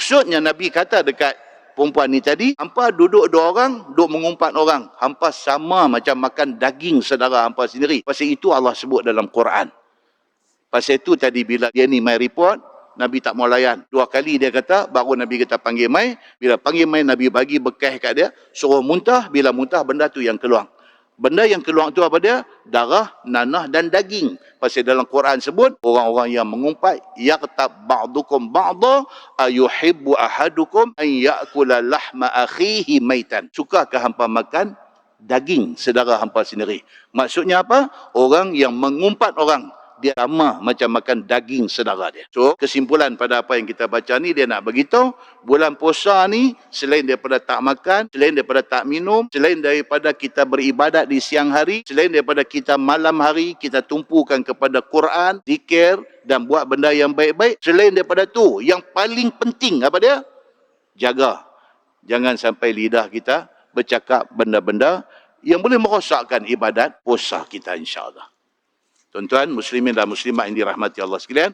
Maksudnya Nabi kata dekat perempuan ni tadi, hampa duduk dua orang, duduk mengumpat orang. Hampa sama macam makan daging saudara hampa sendiri. Pasal itu Allah sebut dalam Quran. Pasal itu tadi bila dia ni mai report, Nabi tak mau layan. 2 kali dia kata, baru Nabi kata panggil mai. Bila panggil mai, Nabi bagi bekah kat dia, suruh muntah. Bila muntah, benda tu yang keluar. Benda yang keluar tu apa dia? Darah, nanah dan daging. Pasal dalam Quran sebut, orang-orang yang mengumpat, yaqtab ba'dukum ba'da ayuhibbu ahadukum an ya'kula lahma akhihi maitan. Sukakah hampa makan daging saudara hampa sendiri? Maksudnya apa? Orang yang mengumpat orang, dia sama macam makan daging saudara dia. So, kesimpulan pada apa yang kita baca ni, dia nak beritahu, bulan puasa ni, selain daripada tak makan, selain daripada tak minum, selain daripada kita beribadat di siang hari, selain daripada kita malam hari, kita tumpukan kepada Quran, zikir dan buat benda yang baik-baik. Selain daripada tu, yang paling penting apa dia? Jaga. Jangan sampai lidah kita bercakap benda-benda yang boleh merosakkan ibadat puasa kita, insya-Allah. Tuan-tuan, muslimin dan muslimat yang dirahmati Allah sekalian,